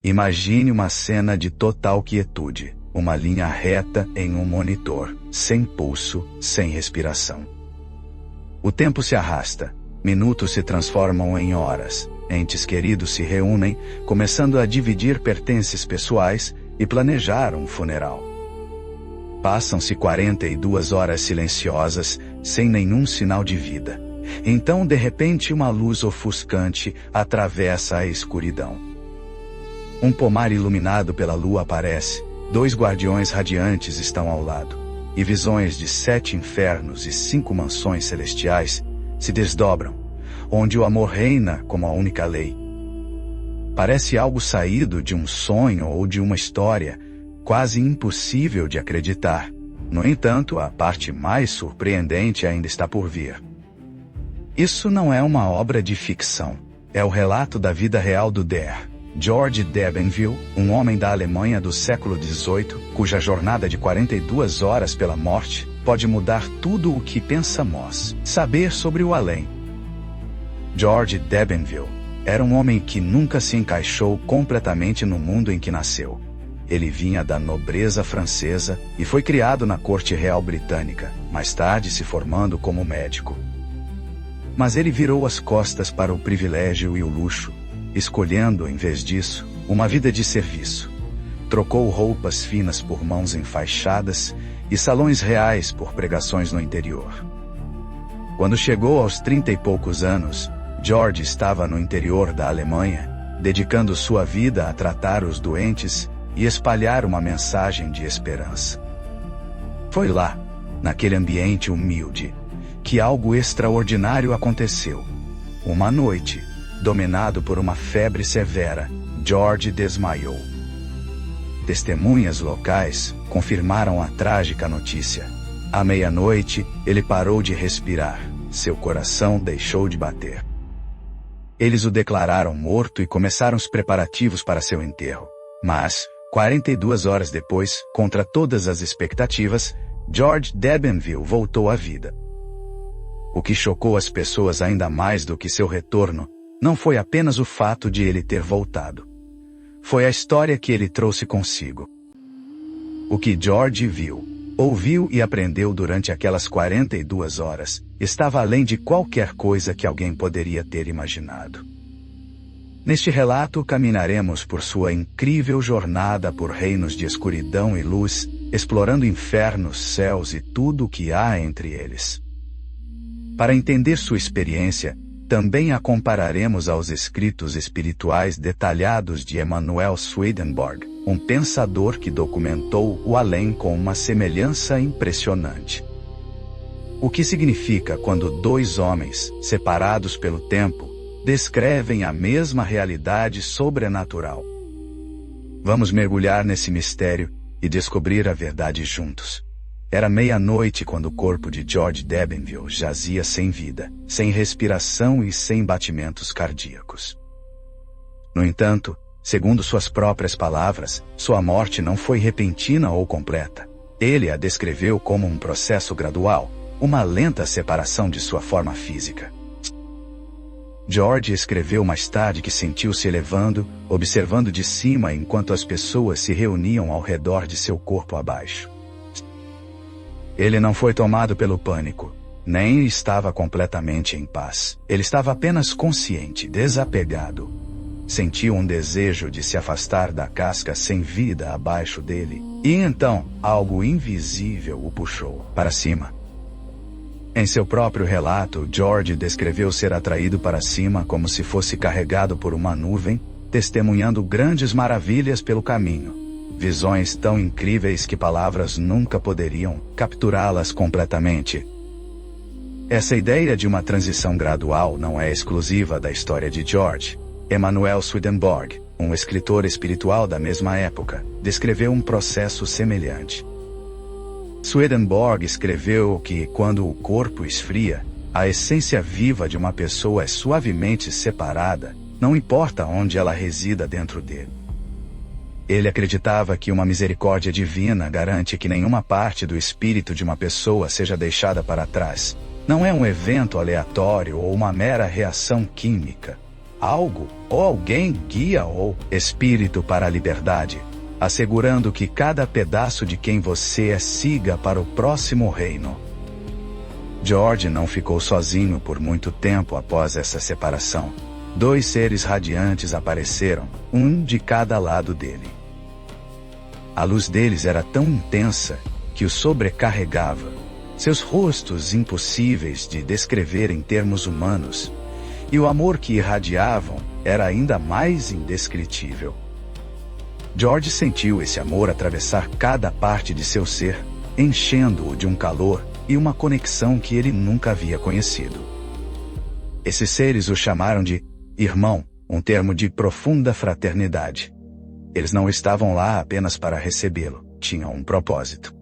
Imagine uma cena de total quietude, uma linha reta em um monitor, sem pulso, sem respiração. O tempo se arrasta, minutos se transformam em horas, entes queridos se reúnem, começando a dividir pertences pessoais e planejar um funeral. Passam-se 42 horas silenciosas, sem nenhum sinal de vida. Então, de repente, uma luz ofuscante atravessa a escuridão. Um pomar iluminado pela lua aparece, 2 guardiões radiantes estão ao lado, e visões de 7 infernos e 5 mansões celestiais se desdobram, onde o amor reina como a única lei. Parece algo saído de um sonho ou de uma história, quase impossível de acreditar. No entanto, a parte mais surpreendente ainda está por vir. Isso não é uma obra de ficção. É o relato da vida real do Dr. George Debenville, um homem da Alemanha do século XVIII, cuja jornada de 42 horas pela morte pode mudar tudo o que pensamos saber sobre o além. George Debenville era um homem que nunca se encaixou completamente no mundo em que nasceu. Ele vinha da nobreza francesa e foi criado na corte real britânica, mais tarde se formando como médico. Mas ele virou as costas para o privilégio e o luxo, escolhendo, em vez disso, uma vida de serviço. Trocou roupas finas por mãos enfaixadas e salões reais por pregações no interior. Quando chegou aos 30 e poucos anos, George estava no interior da Alemanha, dedicando sua vida a tratar os doentes e espalhar uma mensagem de esperança. Foi lá, naquele ambiente humilde, que algo extraordinário aconteceu. Uma noite, dominado por uma febre severa, George desmaiou. Testemunhas locais confirmaram a trágica notícia. À meia-noite, ele parou de respirar, seu coração deixou de bater. Eles o declararam morto e começaram os preparativos para seu enterro. Mas, 42 horas depois, contra todas as expectativas, George Debenville voltou à vida. O que chocou as pessoas ainda mais do que seu retorno não foi apenas o fato de ele ter voltado. Foi a história que ele trouxe consigo. O que George viu, ouviu e aprendeu durante aquelas 42 horas estava além de qualquer coisa que alguém poderia ter imaginado. Neste relato, caminharemos por sua incrível jornada por reinos de escuridão e luz, explorando infernos, céus e tudo o que há entre eles. Para entender sua experiência, também a compararemos aos escritos espirituais detalhados de Emanuel Swedenborg, um pensador que documentou o além com uma semelhança impressionante. O que significa quando 2 homens, separados pelo tempo, descrevem a mesma realidade sobrenatural? Vamos mergulhar nesse mistério e descobrir a verdade juntos. Era meia-noite quando o corpo de George Debenville jazia sem vida, sem respiração e sem batimentos cardíacos. No entanto, segundo suas próprias palavras, sua morte não foi repentina ou completa. Ele a descreveu como um processo gradual, uma lenta separação de sua forma física. George escreveu mais tarde que sentiu-se elevando, observando de cima enquanto as pessoas se reuniam ao redor de seu corpo abaixo. Ele não foi tomado pelo pânico, nem estava completamente em paz. Ele estava apenas consciente, desapegado. Sentiu um desejo de se afastar da casca sem vida abaixo dele, e então, algo invisível o puxou para cima. Em seu próprio relato, George descreveu ser atraído para cima como se fosse carregado por uma nuvem, testemunhando grandes maravilhas pelo caminho. Visões tão incríveis que palavras nunca poderiam capturá-las completamente. Essa ideia de uma transição gradual não é exclusiva da história de George. Emanuel Swedenborg, um escritor espiritual da mesma época, descreveu um processo semelhante. Swedenborg escreveu que, quando o corpo esfria, a essência viva de uma pessoa é suavemente separada, não importa onde ela resida dentro dele. Ele acreditava que uma misericórdia divina garante que nenhuma parte do espírito de uma pessoa seja deixada para trás. Não é um evento aleatório ou uma mera reação química. algo, ou alguém guia ou espírito para a liberdade, assegurando que cada pedaço de quem você é siga para o próximo reino. George não ficou sozinho por muito tempo após essa separação. 2 seres radiantes apareceram, um de cada lado dele. A luz deles era tão intensa que o sobrecarregava. Seus rostos impossíveis de descrever em termos humanos, e o amor que irradiavam era ainda mais indescritível. George sentiu esse amor atravessar cada parte de seu ser, enchendo-o de um calor e uma conexão que ele nunca havia conhecido. Esses seres o chamaram de irmão, um termo de profunda fraternidade. Eles não estavam lá apenas para recebê-lo, tinham um propósito.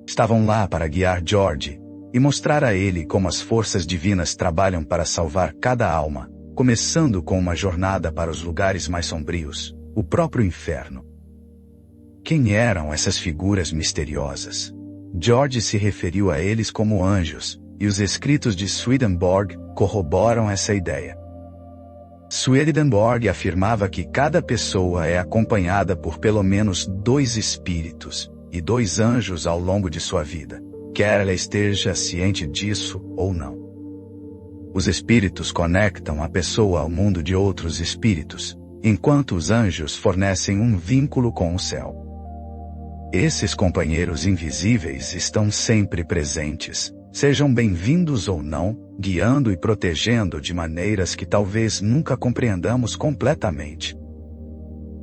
Estavam lá para guiar George e mostrar a ele como as forças divinas trabalham para salvar cada alma, começando com uma jornada para os lugares mais sombrios, o próprio inferno. Quem eram essas figuras misteriosas? George se referiu a eles como anjos, e os escritos de Swedenborg corroboram essa ideia. Swedenborg afirmava que cada pessoa é acompanhada por pelo menos 2 espíritos e 2 anjos ao longo de sua vida, quer ela esteja ciente disso ou não. Os espíritos conectam a pessoa ao mundo de outros espíritos, enquanto os anjos fornecem um vínculo com o céu. Esses companheiros invisíveis estão sempre presentes, sejam bem-vindos ou não, guiando e protegendo de maneiras que talvez nunca compreendamos completamente.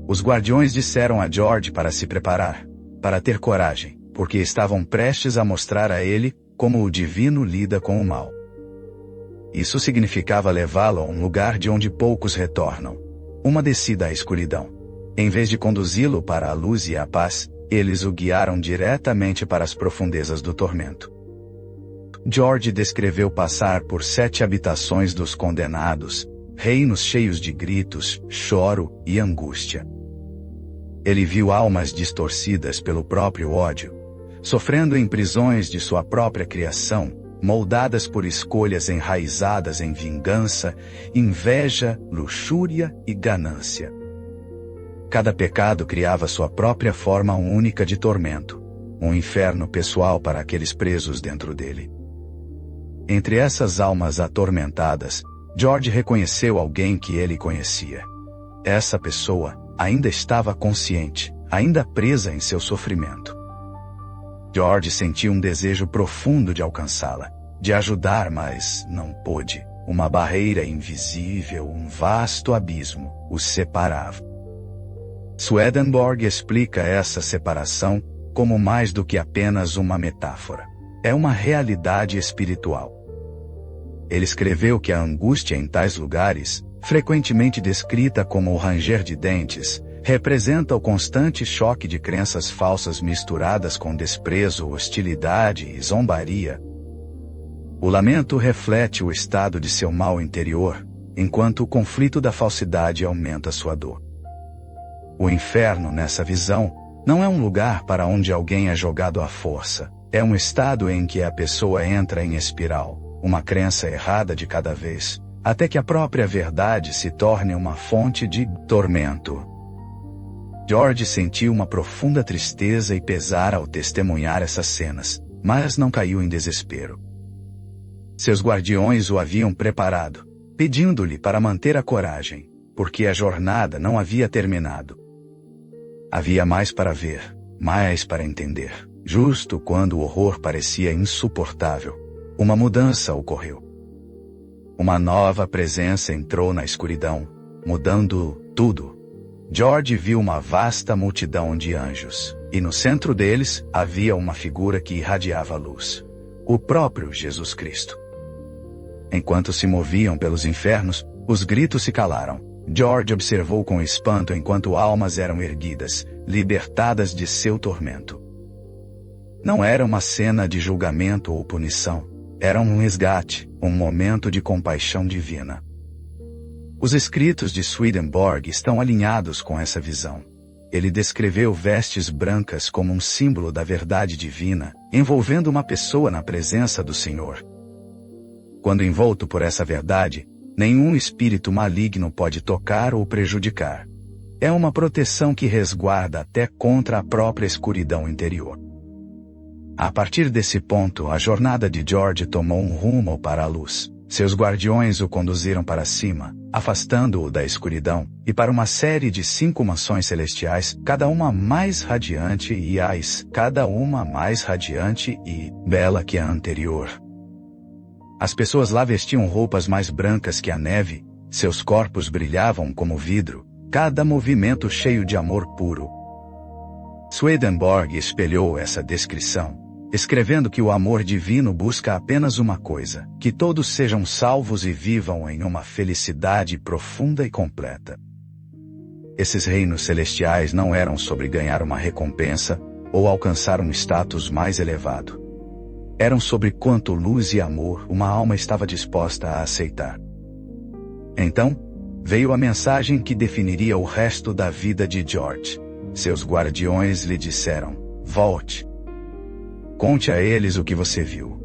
Os guardiões disseram a George para se preparar, para ter coragem, porque estavam prestes a mostrar a ele como o divino lida com o mal. Isso significava levá-lo a um lugar de onde poucos retornam, uma descida à escuridão. Em vez de conduzi-lo para a luz e a paz, eles o guiaram diretamente para as profundezas do tormento. George descreveu passar por 7 habitações dos condenados, reinos cheios de gritos, choro e angústia. Ele viu almas distorcidas pelo próprio ódio, sofrendo em prisões de sua própria criação, moldadas por escolhas enraizadas em vingança, inveja, luxúria e ganância. Cada pecado criava sua própria forma única de tormento, um inferno pessoal para aqueles presos dentro dele. Entre essas almas atormentadas, George reconheceu alguém que ele conhecia. Essa pessoa ainda estava consciente, ainda presa em seu sofrimento. George sentiu um desejo profundo de alcançá-la, de ajudar, mas não pôde. Uma barreira invisível, um vasto abismo, os separava. Swedenborg explica essa separação como mais do que apenas uma metáfora. É uma realidade espiritual. Ele escreveu que a angústia em tais lugares, frequentemente descrita como o ranger de dentes, representa o constante choque de crenças falsas misturadas com desprezo, hostilidade e zombaria. O lamento reflete o estado de seu mal interior, enquanto o conflito da falsidade aumenta sua dor. O inferno, nessa visão, não é um lugar para onde alguém é jogado à força. É um estado em que a pessoa entra em espiral, uma crença errada de cada vez, até que a própria verdade se torne uma fonte de tormento. George sentiu uma profunda tristeza e pesar ao testemunhar essas cenas, mas não caiu em desespero. Seus guardiões o haviam preparado, pedindo-lhe para manter a coragem, porque a jornada não havia terminado. Havia mais para ver, mais para entender. Justo quando o horror parecia insuportável, uma mudança ocorreu. Uma nova presença entrou na escuridão, mudando tudo. George viu uma vasta multidão de anjos, e no centro deles havia uma figura que irradiava luz. O próprio Jesus Cristo. Enquanto se moviam pelos infernos, os gritos se calaram. George observou com espanto enquanto almas eram erguidas, libertadas de seu tormento. Não era uma cena de julgamento ou punição. Era um resgate, um momento de compaixão divina. Os escritos de Swedenborg estão alinhados com essa visão. Ele descreveu vestes brancas como um símbolo da verdade divina, envolvendo uma pessoa na presença do Senhor. Quando envolto por essa verdade, Nenhum espírito maligno pode tocar ou prejudicar. É uma proteção que resguarda até contra a própria escuridão interior. A partir desse ponto, a jornada de George tomou um rumo para a luz. Seus guardiões o conduziram para cima, afastando-o da escuridão, e para uma série de 5 mansões celestiais, cada uma mais radiante e bela que a anterior. As pessoas lá vestiam roupas mais brancas que a neve, seus corpos brilhavam como vidro, cada movimento cheio de amor puro. Swedenborg espelhou essa descrição, escrevendo que o amor divino busca apenas uma coisa: que todos sejam salvos e vivam em uma felicidade profunda e completa. Esses reinos celestiais não eram sobre ganhar uma recompensa ou alcançar um status mais elevado. Eram sobre quanto luz e amor uma alma estava disposta a aceitar. Então, veio a mensagem que definiria o resto da vida de George. Seus guardiões lhe disseram: volte. Conte a eles o que você viu.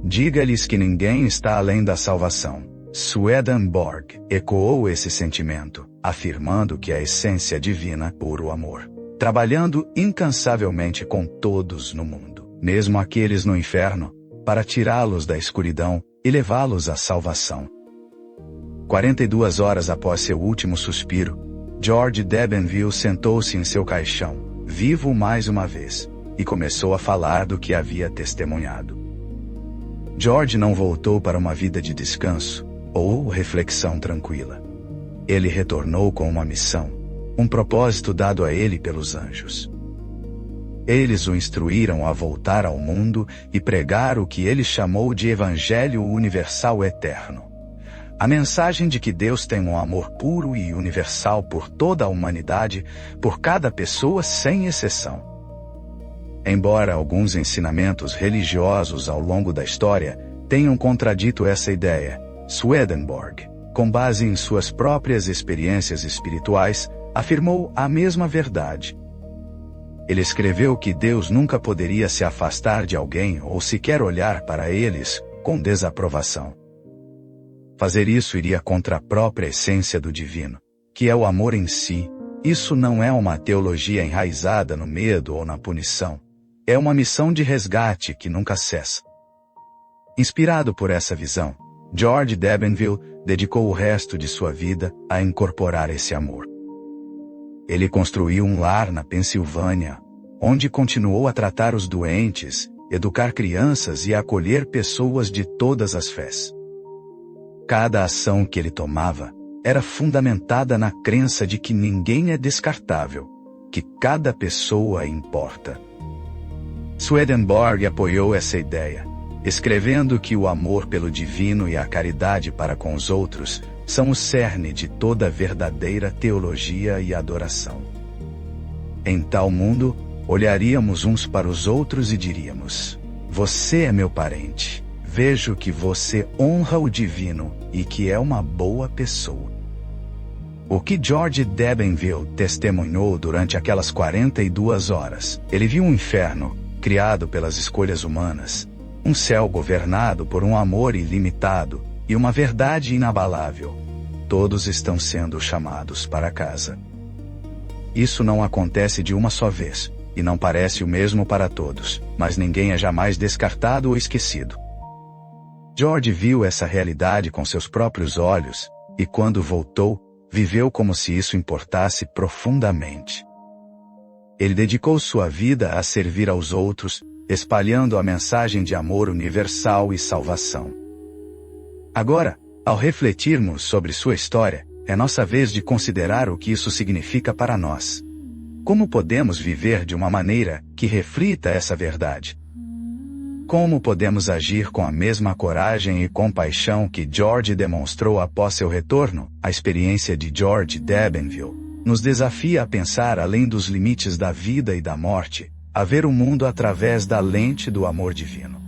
Diga-lhes que ninguém está além da salvação. Swedenborg ecoou esse sentimento, afirmando que a essência divina, puro amor, trabalhando incansavelmente com todos no mundo, mesmo aqueles no inferno, para tirá-los da escuridão e levá-los à salvação. 42 horas após seu último suspiro, George Debenville sentou-se em seu caixão, vivo mais uma vez, e começou a falar do que havia testemunhado. George não voltou para uma vida de descanso ou reflexão tranquila. Ele retornou com uma missão, um propósito dado a ele pelos anjos. Eles o instruíram a voltar ao mundo e pregar o que ele chamou de Evangelho Universal Eterno. A mensagem de que Deus tem um amor puro e universal por toda a humanidade, por cada pessoa sem exceção. Embora alguns ensinamentos religiosos ao longo da história tenham contradito essa ideia, Swedenborg, com base em suas próprias experiências espirituais, afirmou a mesma verdade. Ele escreveu que Deus nunca poderia se afastar de alguém ou sequer olhar para eles com desaprovação. Fazer isso iria contra a própria essência do divino, que é o amor em si. Isso não é uma teologia enraizada no medo ou na punição. É uma missão de resgate que nunca cessa. Inspirado por essa visão, George Debenville dedicou o resto de sua vida a incorporar esse amor. Ele construiu um lar na Pensilvânia, onde continuou a tratar os doentes, educar crianças e acolher pessoas de todas as fés. Cada ação que ele tomava era fundamentada na crença de que ninguém é descartável, que cada pessoa importa. Swedenborg apoiou essa ideia, escrevendo que o amor pelo divino e a caridade para com os outros são o cerne de toda verdadeira teologia e adoração. Em tal mundo, olharíamos uns para os outros e diríamos: você é meu parente, vejo que você honra o divino e que é uma boa pessoa. O que George Debenville testemunhou durante aquelas 42 horas, ele viu um inferno criado pelas escolhas humanas, um céu governado por um amor ilimitado e uma verdade inabalável. Todos estão sendo chamados para casa. Isso não acontece de uma só vez, e não parece o mesmo para todos, mas ninguém é jamais descartado ou esquecido. George viu essa realidade com seus próprios olhos, e quando voltou, viveu como se isso importasse profundamente. Ele dedicou sua vida a servir aos outros, espalhando a mensagem de amor universal e salvação. Agora, ao refletirmos sobre sua história, é nossa vez de considerar o que isso significa para nós. Como podemos viver de uma maneira que reflita essa verdade? Como podemos agir com a mesma coragem e compaixão que George demonstrou após seu retorno? A experiência de George Debenville nos desafia a pensar além dos limites da vida e da morte, a ver o mundo através da lente do amor divino.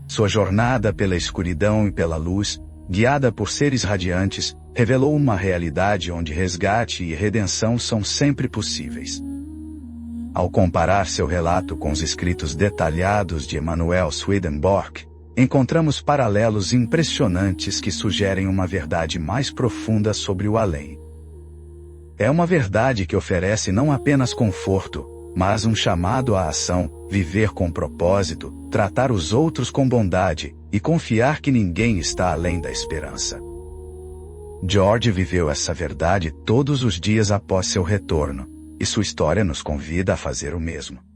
Sua jornada pela escuridão e pela luz, guiada por seres radiantes, revelou uma realidade onde resgate e redenção são sempre possíveis. Ao comparar seu relato com os escritos detalhados de Emanuel Swedenborg, encontramos paralelos impressionantes que sugerem uma verdade mais profunda sobre o além. É uma verdade que oferece não apenas conforto, mas um chamado à ação, viver com propósito, tratar os outros com bondade, e confiar que ninguém está além da esperança. George viveu essa verdade todos os dias após seu retorno, e sua história nos convida a fazer o mesmo.